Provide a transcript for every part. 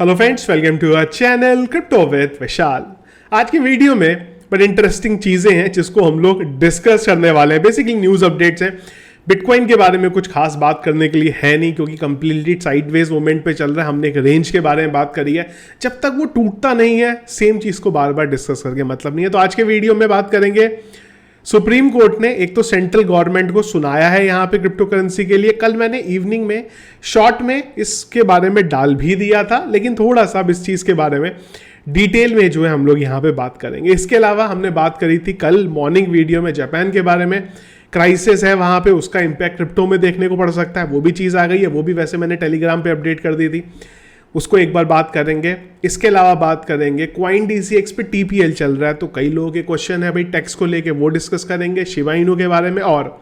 Hello friends, welcome to our channel crypto with Vishal. आज की video में बड़ी इंटरेस्टिंग चीज़ें हैं जिसको हम लोग डिस्कस करने वाले हैं। बेसिकली न्यूज़ अपडेट्स हैं। बिटकॉइन के बारे में कुछ खास बात करने के लिए है नहीं, क्योंकि कंप्लीटली साइडवेज मूवमेंट पे चल रहा है। हमने एक रेंज के बारे में बात करी है, जब तक वो टूटता नहीं है सेम चीज़ को बार बार डिस्कस करके मतलब नहीं है। तो आज के वीडियो में बात करेंगे, सुप्रीम कोर्ट ने एक तो सेंट्रल गवर्नमेंट को सुनाया है यहाँ पे क्रिप्टो करेंसी के लिए। कल मैंने इवनिंग में शॉर्ट में इसके बारे में डाल भी दिया था, लेकिन थोड़ा सा इस चीज़ के बारे में डिटेल में जो है हम लोग यहाँ पे बात करेंगे। इसके अलावा हमने बात करी थी कल मॉर्निंग वीडियो में जापान के बारे में, क्राइसिस है वहाँ पे, उसका इम्पैक्ट क्रिप्टो में देखने को पड़ सकता है। वो भी चीज़ आ गई है, वो भी वैसे मैंने टेलीग्राम पे अपडेट कर दी थी, उसको एक बार बात करेंगे। इसके अलावा बात करेंगे क्वाइन डीसीएक्स पे टीपीएल चल रहा है, तो कई लोगों के क्वेश्चन है भाई टैक्स को लेके, वो डिस्कस करेंगे। शिबा इनू के बारे में, और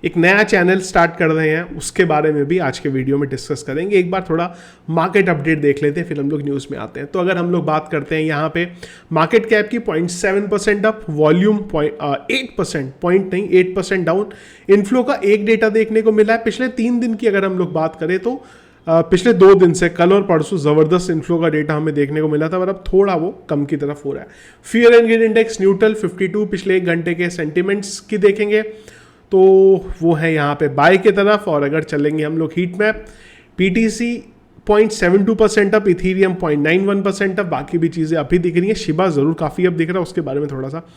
एक नया चैनल स्टार्ट कर रहे हैं उसके बारे में भी आज के वीडियो में डिस्कस करेंगे। एक बार थोड़ा मार्केट अपडेट देख लेते हैं, फिर हम लोग न्यूज़ में आते हैं। तो अगर हम लोग बात करते हैं यहाँ पे मार्केट कैप की 0.7% अप, वॉल्यूम 8% डाउन। इन्फ्लो का एक डेटा देखने को मिला है पिछले 3 दिन की। अगर हम लोग बात करें तो पिछले 2 दिन से कल और परसों ज़बरदस्त इन्फ्लो का डेटा हमें देखने को मिला था, पर अब थोड़ा वो कम की तरफ हो रहा है। Fear and greed index neutral 52 पिछले 1 घंटे के सेंटिमेंट्स की देखेंगे तो वो है यहाँ पे बाय की तरफ। और अगर चलेंगे हम लोग heat map, PTC 0.72% up, Ethereum 0.91% up, बाकी भी चीज़ें अभी दिख रही हैं। शिबा ज़रूर काफ़ी अब दिख रहा है, उसके बारे में थोड़ा सा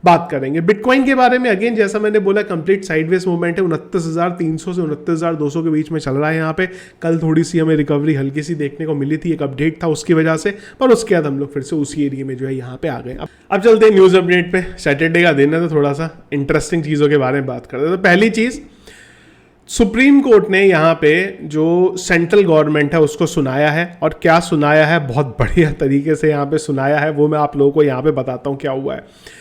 बात करेंगे। बिटकॉइन के बारे में अगेन जैसा मैंने बोला कंप्लीट साइडवेज मूवमेंट है, 29,300 से 29,200 के बीच में चल रहा है यहाँ पे। कल थोड़ी सी हमें रिकवरी हल्की सी देखने को मिली थी, एक अपडेट था उसकी वजह से, पर उसके बाद हम लोग फिर से उसी एरिया में जो है यहाँ पे आ गए। अब चलते हैं न्यूज़ अपडेट पे। सैटरडे का दिन है तो थोड़ा सा इंटरेस्टिंग चीज़ों के बारे में बात करते हैं। तो पहली चीज़, सुप्रीम कोर्ट ने यहाँ पे जो सेंट्रल गवर्नमेंट है उसको सुनाया है, और क्या सुनाया है, बहुत बढ़िया तरीके से यहाँ पे सुनाया है। वो मैं आप लोगों को यहाँ पे बताता हूँ क्या हुआ है।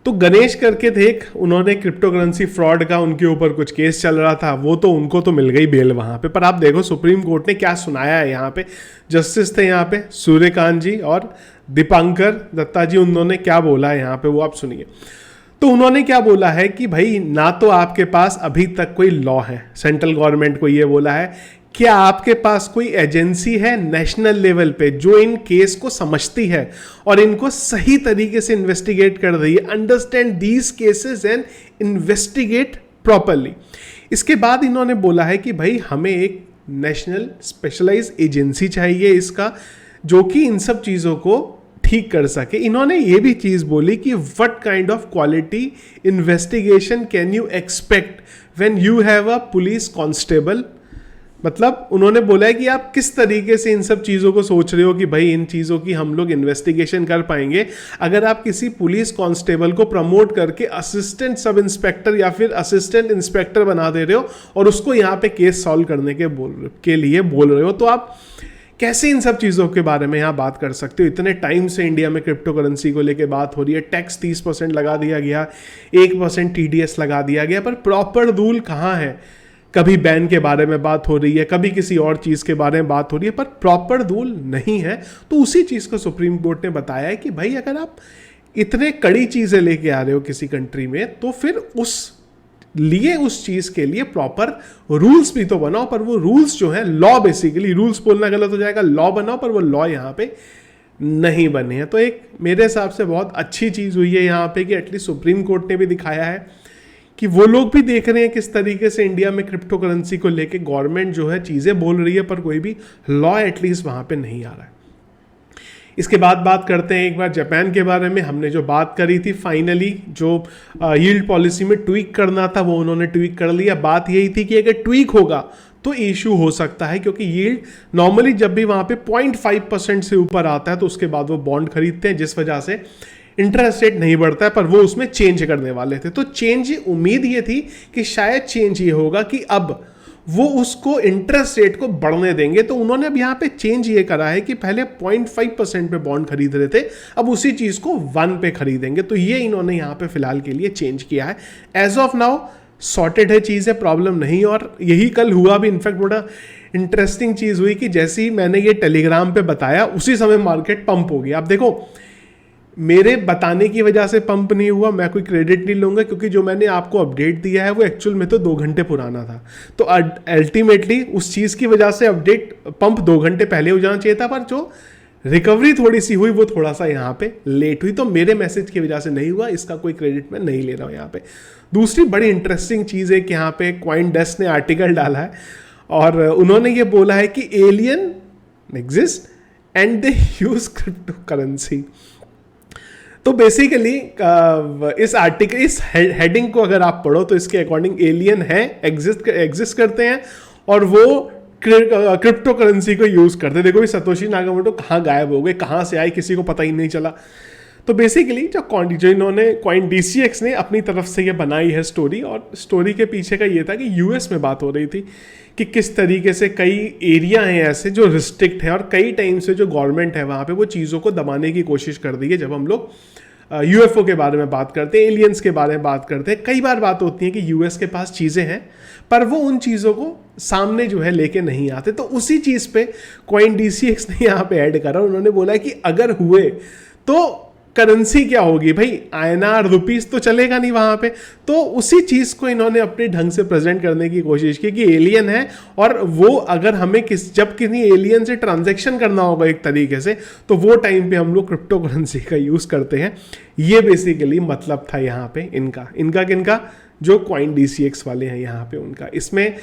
तो गणेश करके थे एक, उन्होंने क्रिप्टो करेंसी फ्रॉड का उनके ऊपर कुछ केस चल रहा था, वो तो उनको तो मिल गई बेल वहाँ पे। पर आप देखो सुप्रीम कोर्ट ने क्या सुनाया है यहाँ पे। जस्टिस थे यहाँ पे सूर्यकांत जी और दीपांकर दत्ता जी, उन्होंने क्या बोला है यहाँ पे वो आप सुनिए। तो उन्होंने क्या बोला है कि भाई ना तो आपके पास अभी तक कोई लॉ है, सेंट्रल गवर्नमेंट को ये बोला है, क्या आपके पास कोई एजेंसी है नेशनल लेवल पे जो इन केस को समझती है और इनको सही तरीके से इन्वेस्टिगेट कर रही है। Understand these cases and investigate properly. इसके बाद इन्होंने बोला है कि भाई हमें एक नेशनल स्पेशलाइज्ड एजेंसी चाहिए इसका, जो कि इन सब चीज़ों को ठीक कर सके। इन्होंने ये भी चीज़ बोली कि what kind of quality investigation can you expect when you have a police constable. मतलब उन्होंने बोला है कि आप किस तरीके से इन सब चीज़ों को सोच रहे हो कि भाई इन चीज़ों की हम लोग इन्वेस्टिगेशन कर पाएंगे अगर आप किसी पुलिस कांस्टेबल को प्रमोट करके असिस्टेंट सब इंस्पेक्टर या फिर असिस्टेंट इंस्पेक्टर बना दे रहे हो और उसको यहाँ पे केस सॉल्व करने के लिए बोल रहे हो। तो आप कैसे इन सब चीज़ों के बारे में यहाँ बात कर सकते हो। इतने टाइम से इंडिया में क्रिप्टो करेंसी को लेके बात हो रही है, टैक्स 30% लगा दिया गया, 1% TDS लगा दिया गया, पर प्रॉपर रूल कहाँ है। कभी बैन के बारे में बात हो रही है, कभी किसी और चीज़ के बारे में बात हो रही है, पर प्रॉपर रूल नहीं है। तो उसी चीज़ को सुप्रीम कोर्ट ने बताया है कि भाई अगर आप इतने कड़ी चीज़ें लेके आ रहे हो किसी कंट्री में, तो फिर उस चीज़ के लिए प्रॉपर रूल्स भी तो बनाओ। पर वो रूल्स जो है लॉ, बेसिकली रूल्स बोलना गलत हो जाएगा, लॉ बनाओ, पर वो लॉ यहाँ पे नहीं बने हैं। तो एक मेरे हिसाब से बहुत अच्छी चीज़ हुई है यहाँ पे कि एटलीस्ट सुप्रीम कोर्ट ने भी दिखाया है कि वो लोग भी देख रहे हैं किस तरीके से इंडिया में क्रिप्टो करेंसी को लेके गवर्नमेंट जो है चीज़ें बोल रही है, पर कोई भी लॉ एटलीस्ट वहाँ पे नहीं आ रहा है। इसके बाद बात करते हैं एक बार जापान के बारे में। हमने जो बात करी थी फाइनली जो यील्ड पॉलिसी में ट्वीक करना था वो उन्होंने ट्वीक कर लिया। बात यही थी कि अगर ट्वीक होगा तो इशू हो सकता है, क्योंकि यील्ड नॉर्मली जब भी वहाँ पे 0.5% से ऊपर आता है तो उसके बाद वो बॉन्ड खरीदते हैं, जिस वजह से इंटरेस्ट रेट नहीं बढ़ता है, पर वो उसमें चेंज करने वाले थे। तो चेंज, उम्मीद ये थी कि शायद चेंज ये होगा कि अब वो उसको इंटरेस्ट रेट को बढ़ने देंगे। तो उन्होंने अब यहाँ पे चेंज ये करा है कि पहले 0.5% पे बॉन्ड खरीद रहे थे, अब उसी चीज़ को 1 पे खरीदेंगे। तो ये इन्होंने यहाँ पे फिलहाल के लिए चेंज किया है। एज ऑफ नाउ सॉर्टेड है चीज़ें, प्रॉब्लम नहीं। और यही कल हुआ भी। इनफैक्ट बड़ा इंटरेस्टिंग चीज़ हुई कि जैसे ही मैंने ये टेलीग्राम पे बताया उसी समय मार्केट पंप हो गया। आप देखो मेरे बताने की वजह से पंप नहीं हुआ, मैं कोई क्रेडिट नहीं लूँगा, क्योंकि जो मैंने आपको अपडेट दिया है वो एक्चुअल में तो 2 घंटे पुराना था। तो अल्टीमेटली उस चीज़ की वजह से अपडेट पंप 2 घंटे पहले हो जाना चाहिए था, पर जो रिकवरी थोड़ी सी हुई वो थोड़ा सा यहाँ पे लेट हुई, तो मेरे मैसेज की वजह से नहीं हुआ, इसका कोई क्रेडिट मैं नहीं ले रहा हूँ यहाँ पे। दूसरी बड़ी इंटरेस्टिंग चीज़ है कि यहाँ पे क्वाइन डेस्क ने आर्टिकल डाला है और उन्होंने ये बोला है कि alien exist and they use crypto currency. तो बेसिकली इस आर्टिकल, इस हेडिंग को अगर आप पढ़ो तो इसके अकॉर्डिंग एलियन है, एग्जिस्ट करते हैं और वो क्रिप्टो करेंसी को यूज करते हैं। देखो ये सतोशी नाकामोटो कहाँ गायब हो गए, कहाँ से आए, किसी को पता ही नहीं चला। तो बेसिकली जो इन्होंने कॉइन DCX ने अपनी तरफ से ये बनाई है स्टोरी, और स्टोरी के पीछे का ये था कि यूएस में बात हो रही थी कि किस तरीके से कई एरिया हैं ऐसे जो रिस्ट्रिक्ट है, और कई टाइम से जो गवर्नमेंट है वहाँ पे वो चीज़ों को दबाने की कोशिश कर दी है। जब हम लोग UFO के बारे में बात करते हैं, एलियंस के बारे में बात करते हैं, कई बार बात होती है कि यूएस के पास चीज़ें हैं पर वो उन चीज़ों को सामने जो है लेके नहीं आते। तो उसी चीज़ पे कॉइन DCX ने यहाँ पे ऐड करा, उन्होंने बोला कि अगर हुए तो करेंसी क्या होगी भाई, INR रुपीस तो चलेगा नहीं वहां पे। तो उसी चीज को इन्होंने अपने ढंग से प्रेजेंट करने की कोशिश की कि एलियन है, और वो अगर हमें जब किसी एलियन से ट्रांजैक्शन करना होगा एक तरीके से, तो वो टाइम पे हम लोग क्रिप्टो करेंसी का यूज करते हैं। ये बेसिकली मतलब था यहाँ पे इनका किनका, जो कॉइन DCX वाले हैं यहाँ पे उनका। इसमें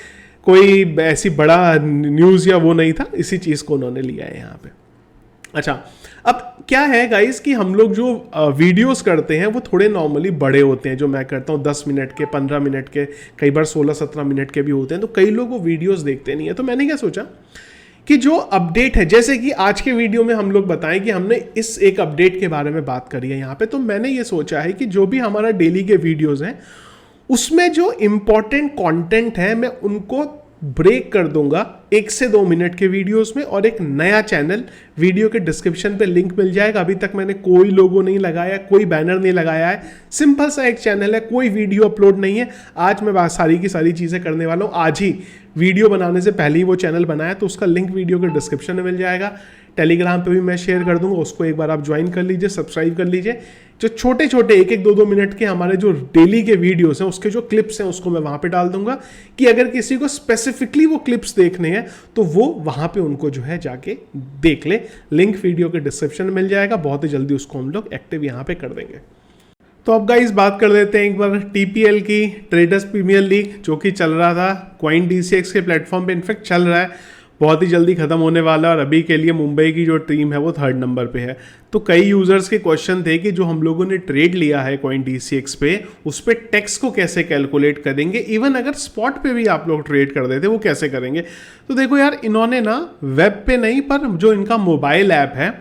कोई ऐसी बड़ा न्यूज या वो नहीं था, इसी चीज को उन्होंने लिया है यहाँ पे। अच्छा, अब क्या है गाइस कि हम लोग जो वीडियोस करते हैं वो थोड़े नॉर्मली बड़े होते हैं। जो मैं करता हूँ 10 मिनट के, 15 मिनट के, कई बार 16-17 मिनट के भी होते हैं। तो कई लोग वो वीडियोस देखते नहीं है। तो मैंने क्या सोचा कि जो अपडेट है, जैसे कि आज के वीडियो में हम लोग बताएं कि हमने इस एक अपडेट के बारे में बात करी है यहाँ पे, तो मैंने ये सोचा है कि जो भी हमारा डेली के वीडियोज़ हैं उसमें जो इम्पॉर्टेंट कंटेंट है मैं उनको ब्रेक कर दूंगा 1 से 2 मिनट के वीडियोस में, और एक नया चैनल, वीडियो के डिस्क्रिप्शन पे लिंक मिल जाएगा। अभी तक मैंने कोई लोगो नहीं लगाया, कोई बैनर नहीं लगाया है, सिंपल सा एक चैनल है, कोई वीडियो अपलोड नहीं है। आज मैं सारी की सारी चीज़ें करने वाला हूँ, आज ही वीडियो बनाने से पहले ही वो चैनल बनाया, तो उसका लिंक वीडियो के डिस्क्रिप्शन में मिल जाएगा। टेलीग्राम पे भी मैं शेयर कर दूंगा, उसको एक बार आप ज्वाइन कर लीजिए, सब्सक्राइब कर लीजिए। जो छोटे छोटे 1-1, 2-2 मिनट के हमारे जो डेली के वीडियोस हैं उसके जो क्लिप्स हैं उसको मैं वहाँ पे डाल दूंगा, कि अगर किसी को स्पेसिफिकली वो क्लिप्स देखने हैं तो वो वहाँ पे उनको जो है जाके देख ले। लिंक वीडियो के डिस्क्रिप्शन में मिल जाएगा, बहुत ही जल्दी उसको हम लोग एक्टिव यहाँ पे कर देंगे। तो अब गाइस बात कर देते हैं एक बार TPL की, ट्रेडर्स प्रीमियर लीग, जो कि चल रहा था कॉइन DCX के प्लेटफॉर्म पे, इनफेक्ट चल रहा है, बहुत ही जल्दी खत्म होने वाला है। और अभी के लिए मुंबई की जो टीम है वो 3rd नंबर पे है। तो कई यूजर्स के क्वेश्चन थे कि जो हम लोगों ने ट्रेड लिया है कॉइन DCX पे, उस पे टैक्स को कैसे कैलकुलेट करेंगे, इवन अगर स्पॉट पे भी आप लोग ट्रेड कर देते वो कैसे करेंगे। तो देखो यार, इन्होंने ना वेब पे नहीं, पर जो इनका मोबाइल ऐप है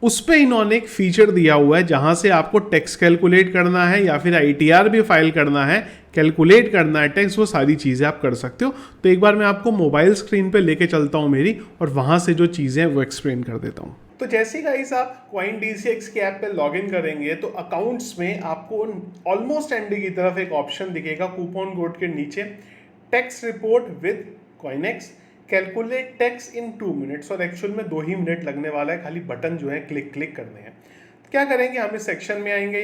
उस पे इन्होंने एक फीचर दिया हुआ है जहां से आपको टैक्स कैलकुलेट करना है या फिर ITR भी फाइल करना है, कैलकुलेट करना है टैक्स, वो सारी चीज़ें आप कर सकते हो। तो एक बार मैं आपको मोबाइल स्क्रीन पे लेके चलता हूँ मेरी, और वहाँ से जो चीज़ें हैं वो एक्सप्लेन कर देता हूँ। तो जैसे ही गाइस आप कॉइन DCX के ऐप पे लॉगिन करेंगे तो अकाउंट्स में आपको ऑलमोस्ट एंड की तरफ एक ऑप्शन दिखेगा कूपन कोड के नीचे, tax report with CoinEx, calculate tax in 2 minutes. और एक्चुअल में 2 ही मिनट लगने वाला है, खाली बटन जो है क्लिक करने हैं। क्या करेंगे, हम इस सेक्शन में आएंगे।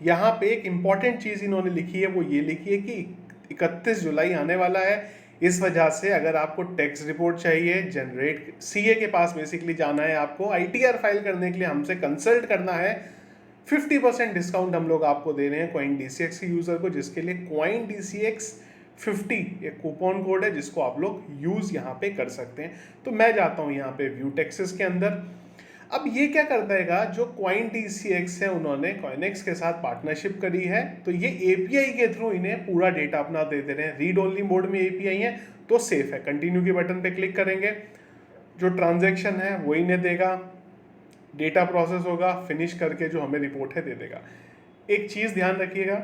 यहाँ पे एक इंपॉर्टेंट चीज़ इन्होंने लिखी है, वो ये लिखी है कि 31 जुलाई आने वाला है, इस वजह से अगर आपको टैक्स रिपोर्ट चाहिए, जनरेट CA के पास बेसिकली जाना है, आपको ITR फाइल करने के लिए हमसे कंसल्ट करना है, 50% डिस्काउंट हम लोग आपको दे रहे हैं कॉइन DCX के यूज़र को, जिसके लिए कॉइन DCX 50 एक कूपन कोड है जिसको आप लोग यूज़ यहाँ पे कर सकते हैं। तो मैं जाता हूँ यहाँ पे व्यू टैक्सेस के अंदर। अब ये क्या करता है, जो कॉइन DCX है उन्होंने कॉइनेक्स के साथ पार्टनरशिप करी है, तो ये API के थ्रू इन्हें पूरा डेटा अपना दे दे रहे हैं। रीड ओनली मोड में API है तो सेफ है। कंटिन्यू के बटन पे क्लिक करेंगे, जो ट्रांजैक्शन है वो इन्हें देगा, डेटा प्रोसेस होगा, फिनिश करके जो हमें रिपोर्ट है दे देगा। एक चीज़ ध्यान रखिएगा,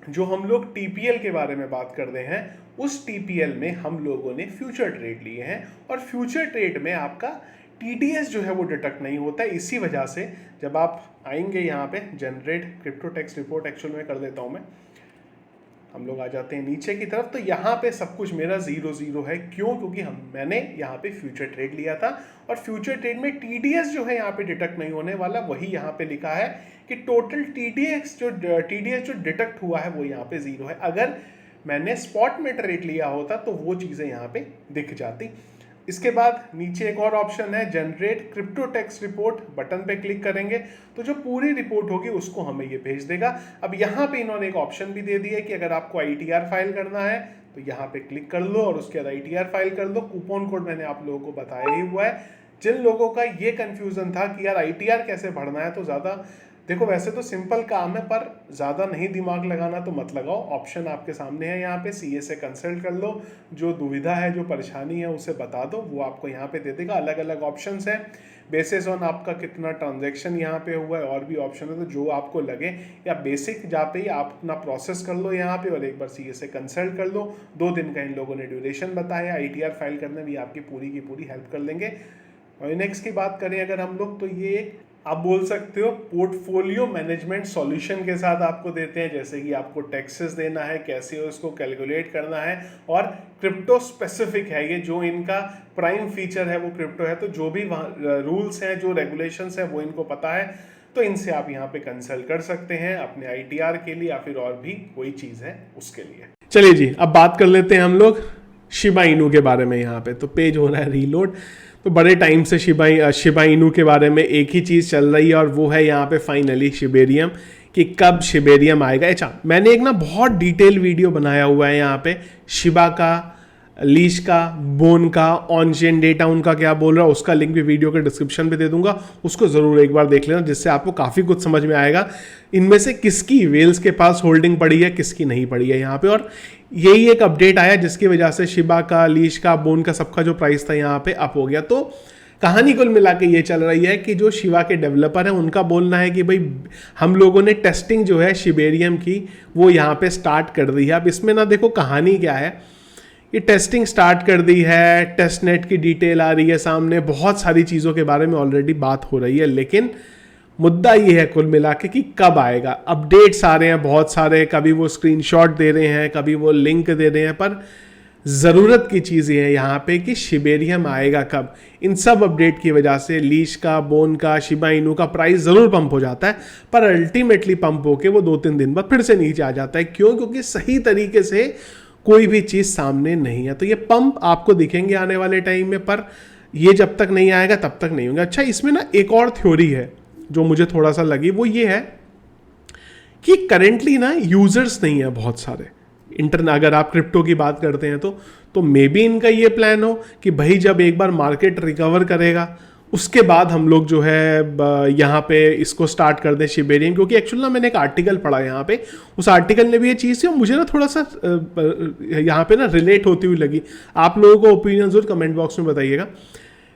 जो हम लोग TPL के बारे में बात कर रहे हैं, उस TPL में हम लोगों ने फ्यूचर ट्रेड लिए हैं, और फ्यूचर ट्रेड में आपका TDS जो है वो डिटेक्ट नहीं होता है। इसी वजह से जब आप आएंगे यहाँ पे generate crypto tax report, actual में कर देता हूँ मैं, हम लोग आ जाते हैं नीचे की तरफ, तो यहाँ पे सब कुछ मेरा 0-0 है। क्यों? क्योंकि मैंने यहाँ पे फ्यूचर ट्रेड लिया था और फ्यूचर ट्रेड में TDS जो है यहाँ पे डिटेक्ट नहीं होने वाला। वही यहाँ पे लिखा है कि टोटल TDS जो डिटेक्ट हुआ है वो यहाँ पे 0 है। अगर मैंने स्पॉट में ट्रेड लिया होता तो वो चीज़ें यहाँ पे दिख जाती। इसके बाद नीचे एक और ऑप्शन है generate crypto tax report, button पे क्लिक करेंगे तो जो पूरी रिपोर्ट होगी उसको हमें ये भेज देगा। अब यहाँ पे इन्होंने एक ऑप्शन भी दे दिया है कि अगर आपको ITR फाइल करना है तो यहाँ पे क्लिक कर लो और उसके बाद ITR फाइल कर दो। कूपन कोड मैंने आप लोगों को बताया ही हुआ है। जिन लोगों का ये कंफ्यूजन था कि यार ITR कैसे भरना है, तो ज़्यादा देखो वैसे तो सिंपल काम है पर ज़्यादा नहीं दिमाग लगाना तो मत लगाओ। ऑप्शन आपके सामने है, यहाँ पे CA से कंसल्ट कर लो, जो दुविधा है जो परेशानी है उसे बता दो, वो आपको यहाँ पे दे देगा। अलग अलग ऑप्शंस हैं बेसिस ऑन आपका कितना ट्रांजैक्शन यहाँ पे हुआ है, और भी ऑप्शन है, तो जो आपको लगे या बेसिक जहाँ पे ही आप अपना प्रोसेस कर लो यहाँ पे और एक बार CA से कंसल्ट कर लो। 2 दिन का इन लोगों ने ड्यूरेशन बताया। ITR फाइल करने में आपकी पूरी की पूरी हेल्प कर लेंगे। और नेक्स्ट की बात करें अगर हम लोग, तो ये एक आप बोल सकते हो पोर्टफोलियो मैनेजमेंट सॉल्यूशन के साथ आपको देते हैं, जैसे कि आपको टैक्सेस देना है, कैसे उसको कैलकुलेट करना है, और क्रिप्टो स्पेसिफिक है ये। जो इनका प्राइम फीचर है वो क्रिप्टो है, तो जो भी रूल्स हैं, जो रेगुलेशंस हैं वो इनको पता है, तो इनसे आप यहाँ पे कंसल्ट कर सकते हैं अपने ITR के लिए या फिर और भी कोई चीज़ है उसके लिए। चलिए जी, अब बात कर लेते हैं हम लोग शिबा इनू के बारे में। यहाँ पे तो पेज हो रहा है रीलोड। तो बड़े टाइम से शिबा इनू के बारे में एक ही चीज़ चल रही है और वो है यहाँ पे फाइनली शिबेरियम, कि कब शिबेरियम आएगा। अच्छा, मैंने एक ना बहुत डिटेल वीडियो बनाया हुआ है यहाँ पे शिबा का, लीश का, बोन का, ऑन चेन डेटा उनका क्या बोल रहा है, उसका लिंक भी वीडियो के डिस्क्रिप्शन पे दे दूंगा, उसको ज़रूर एक बार देख लेना, जिससे आपको काफ़ी कुछ समझ में आएगा इनमें से किसकी वेल्स के पास होल्डिंग पड़ी है, किसकी नहीं पड़ी है यहाँ पे। और यही एक अपडेट आया जिसकी वजह से शिबा का, लीश का, बोन का सबका जो प्राइस था यहाँ पे अप हो गया। तो कहानी कुल मिला के ये चल रही है कि जो शिबा के डेवलपर हैं उनका बोलना है कि भाई हम लोगों ने टेस्टिंग जो है शिबेरियम की वो यहाँ पे स्टार्ट कर दी है। अब इसमें ना देखो कहानी क्या है, ये टेस्टिंग स्टार्ट कर दी है, टेस्ट नेट की डिटेल आ रही है सामने, बहुत सारी चीज़ों के बारे में ऑलरेडी बात हो रही है, लेकिन मुद्दा ये है कुल मिला के कि कब आएगा। अपडेट्स आ रहे हैं बहुत सारे, कभी वो स्क्रीनशॉट दे रहे हैं, कभी वो लिंक दे रहे हैं, पर ज़रूरत की चीज़ ये है यहाँ पे कि शिबेरियम आएगा कब। इन सब अपडेट की वजह से लीश का, बोन का, शिबा इनू का प्राइस ज़रूर पंप हो जाता है, पर अल्टीमेटली पंप होके वो 2-3 दिन बाद फिर से नीचे आ जाता है। क्यों? क्योंकि सही तरीके से कोई भी चीज़ सामने नहीं है। तो ये पंप आपको दिखेंगे आने वाले टाइम में, पर ये जब तक नहीं आएगा तब तक नहीं होंगे। अच्छा, इसमें ना एक और थ्योरी है जो मुझे थोड़ा सा लगी, वो ये है कि करेंटली ना यूजर्स नहीं है बहुत सारे अगर आप क्रिप्टो की बात करते हैं तो मे बी इनका ये प्लान हो कि भाई जब एक बार मार्केट रिकवर करेगा उसके बाद हम लोग जो है यहाँ पे इसको स्टार्ट कर दें शिबेरियम। क्योंकि एक्चुअली ना मैंने एक आर्टिकल पढ़ा यहाँ पे, उस आर्टिकल ने भी ये चीज़ थी और मुझे ना थोड़ा सा यहाँ पे ना रिलेट होती हुई लगी। आप लोगों को ओपिनियन जरूर कमेंट बॉक्स में बताइएगा।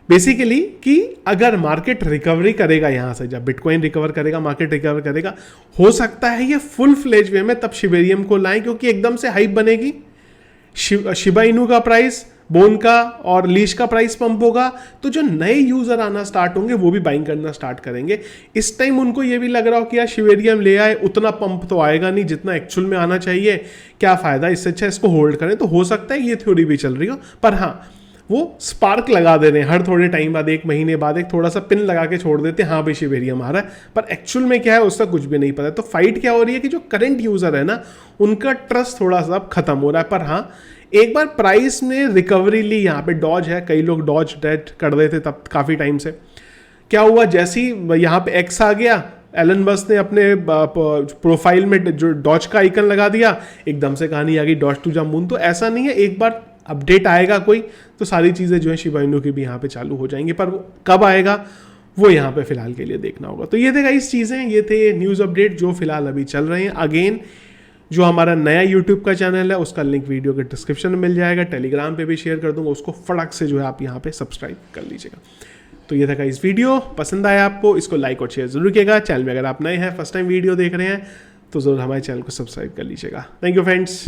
बेसिकली कि अगर मार्केट रिकवरी करेगा यहाँ से, जब बिटकॉइन रिकवर करेगा, मार्केट रिकवर करेगा, हो सकता है ये फुल फ्लेज वे में तब शिबेरियम को लाएं, क्योंकि एकदम से हाइप बनेगी, शिबा इनू का प्राइस, बोन का और लीश का प्राइस पंप होगा, तो जो नए यूजर आना स्टार्ट होंगे वो भी बाइंग करना स्टार्ट करेंगे। इस टाइम उनको ये भी लग रहा हो कि यार शिबेरियम ले आए, उतना पंप तो आएगा नहीं जितना एक्चुअल में आना चाहिए, क्या फ़ायदा, इससे अच्छा इसको होल्ड करें। तो हो सकता है ये थ्योरी भी चल रही हो, पर हाँ वो स्पार्क लगा दे रहे हैं हर थोड़े टाइम बाद, 1 महीने बाद एक थोड़ा सा पिन लगा के छोड़ देते हैं, हाँ भाई शिबेरियम आ रहा है, पर एक्चुअल में क्या है उसका कुछ भी नहीं पता। तो फाइट क्या हो रही है कि जो करंट यूजर है ना उनका ट्रस्ट थोड़ा सा अब खत्म हो रहा है। पर हाँ, एक बार प्राइस ने रिकवरी ली, यहाँ पे डॉज है, कई लोग डॉज डेट कर रहे थे तब काफ़ी टाइम से। क्या हुआ, जैसे ही यहाँ पे एक्स आ गया, एलन मस्क ने अपने प्रोफाइल में जो डॉज का आइकन लगा दिया, एकदम से कहानी आ गई डॉज टू द मून। तो ऐसा नहीं है, एक बार अपडेट आएगा कोई तो सारी चीज़ें जो है शिबा इनू की भी यहाँ पे चालू हो जाएंगी, पर वो कब आएगा वो यहाँ पे फिलहाल के लिए देखना होगा। तो ये थे गाइस चीज़ें, ये थे न्यूज़ अपडेट जो फिलहाल अभी चल रहे हैं। अगेन जो हमारा नया यूट्यूब का चैनल है उसका लिंक वीडियो के डिस्क्रिप्शन में मिल जाएगा, टेलीग्राम पे भी शेयर कर दूंगा, उसको फटाक से जो है आप यहाँ पे सब्सक्राइब कर लीजिएगा। तो ये था इस वीडियो, पसंद आया आपको, इसको लाइक और शेयर जरूर कीजिएगा। चैनल में अगर आप नए हैं, फर्स्ट टाइम वीडियो देख रहे हैं, तो ज़रूर हमारे चैनल को सब्सक्राइब कर लीजिएगा। Thank you friends.